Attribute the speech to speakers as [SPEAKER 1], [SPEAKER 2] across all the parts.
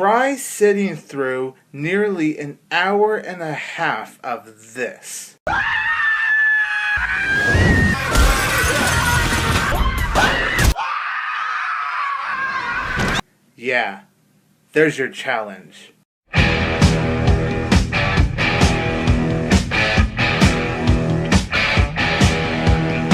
[SPEAKER 1] Try sitting through nearly an hour and a half of this. Yeah, there's your challenge.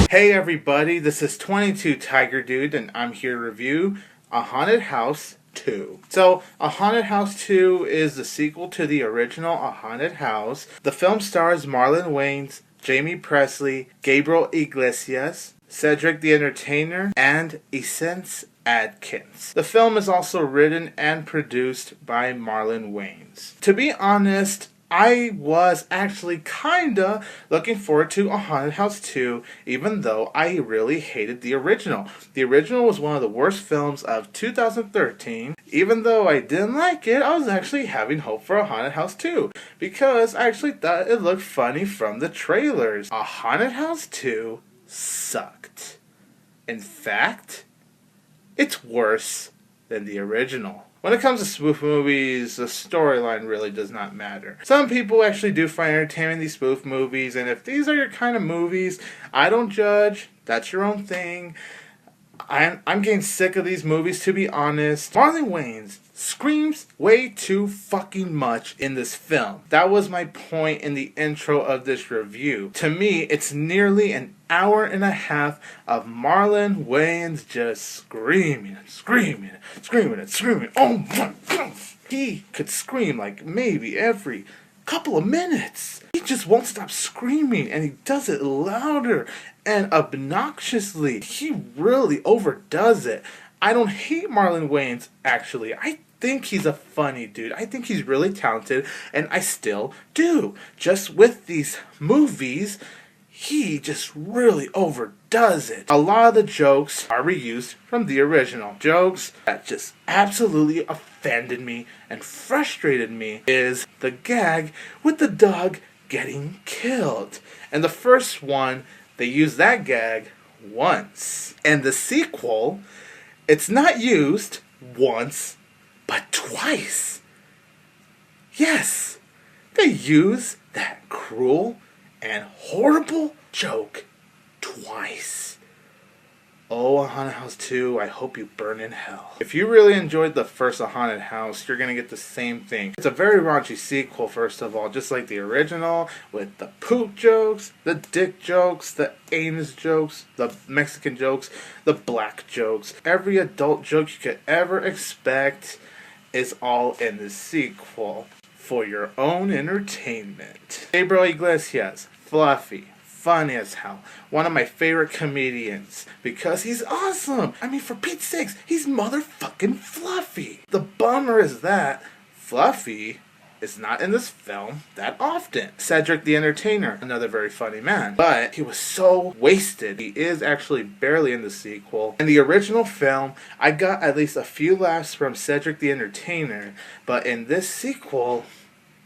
[SPEAKER 1] Hey everybody, this is 22 Tiger Dude, and I'm here to review A Haunted House 2. So, A Haunted House 2 is the sequel to the original A Haunted House. The film stars Marlon Wayans, Jaime Pressly, Gabriel Iglesias, Cedric The Entertainer, and Essence Atkins. The film is also written and produced by Marlon Wayans. To be honest, I was actually kinda looking forward to A Haunted House 2, even though I really hated the original. The original was one of the worst films of 2013. Even though I didn't like it, I was actually having hope for A Haunted House 2, because I actually thought it looked funny from the trailers. A Haunted House 2 sucked. In fact, it's worse than the original. When it comes to spoof movies, the storyline really does not matter. Some people actually do find entertainment in these spoof movies, and if these are your kind of movies, I don't judge. That's your own thing. I'm getting sick of these movies, to be honest. Marlon Wayans screams way too fucking much in this film. That was my point in the intro of this review. To me, it's nearly an hour and a half of Marlon Wayans just screaming and screaming and screaming and screaming. Oh my God! He could scream like maybe every couple of minutes. He just won't stop screaming, and he does it louder and obnoxiously. He really overdoes it. I don't hate Marlon Wayans, actually. I think he's a funny dude. I think he's really talented, and I still do. Just with these movies, he just really overdoes it. A lot of the jokes are reused from the original. Jokes that just absolutely offended me and frustrated me is the gag with the dog getting killed. And the first one, they used that gag once. And the sequel, it's not used once, but twice. Yes, they use that cruel and horrible joke twice. Oh, A Haunted House 2, I hope you burn in hell. If you really enjoyed the first A Haunted House, you're going to get the same thing. It's a very raunchy sequel, first of all, just like the original, with the poop jokes, the dick jokes, the anus jokes, the Mexican jokes, the black jokes. Every adult joke you could ever expect is all in the sequel for your own entertainment. Gabriel Iglesias, fluffy, funny as hell. One of my favorite comedians, because he's awesome. I mean, for Pete's sakes, he's motherfucking Fluffy. The bummer is that Fluffy is not in this film that often. Cedric The Entertainer, another very funny man, but he was so wasted. He is actually barely in the sequel. In the original film, I got at least a few laughs from Cedric The Entertainer, but in this sequel,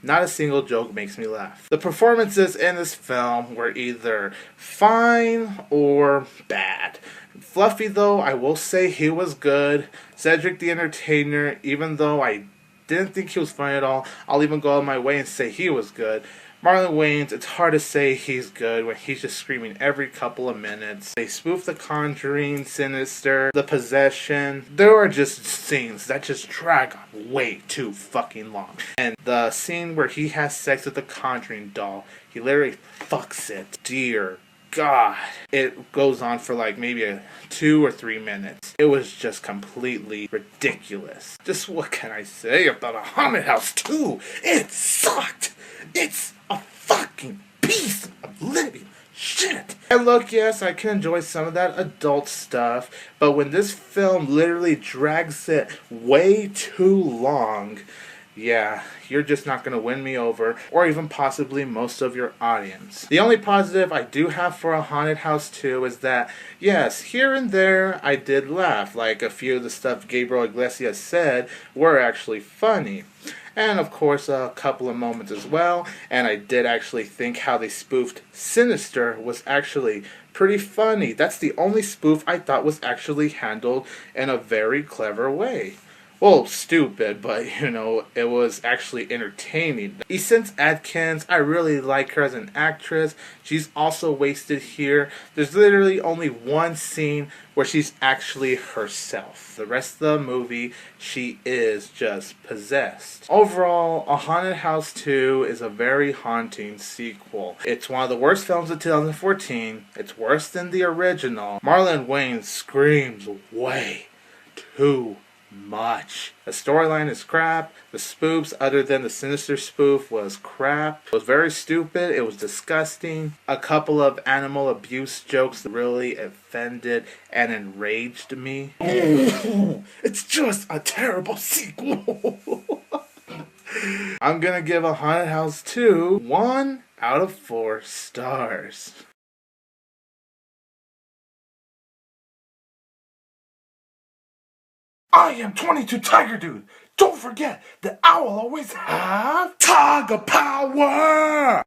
[SPEAKER 1] not a single joke makes me laugh. The performances in this film were either fine or bad. Fluffy, though, I will say he was good. Cedric The Entertainer, even though I didn't think he was funny at all, I'll even go out of my way and say he was good. Marlon Wayans, it's hard to say he's good when he's just screaming every couple of minutes. They spoof The Conjuring, Sinister, The Possession. There are just scenes that just drag on way too fucking long. And the scene where he has sex with the Conjuring doll, he literally fucks it. Dear God. It goes on for like maybe 2 or 3 minutes. It was just completely ridiculous. Just what can I say about A Haunted House 2? It sucked! It's a fucking piece of living shit. And look, yes, I can enjoy some of that adult stuff, but when this film literally drags it way too long, yeah, you're just not going to win me over, or even possibly most of your audience. The only positive I do have for A Haunted House 2 is that, yes, here and there I did laugh. Like, a few of the stuff Gabriel Iglesias said were actually funny. And, of course, a couple of moments as well. And I did actually think how they spoofed Sinister was actually pretty funny. That's the only spoof I thought was actually handled in a very clever way. Well, stupid, but it was actually entertaining. Essence Atkins, I really like her as an actress. She's also wasted here. There's literally only one scene where she's actually herself. The rest of the movie, she is just possessed. Overall, A Haunted House 2 is a very haunting sequel. It's one of the worst films of 2014. It's worse than the original. Marlon Wayans screams way too much. The storyline is crap. The spoofs, other than the sinister spoof, was crap. It was very stupid. It was disgusting. A couple of animal abuse jokes really offended and enraged me. It's just a terrible sequel. I'm gonna give A Haunted House 2 1 out of 4 stars. I am 22 Tiger Dude. Don't forget that I will always have Tiger Power!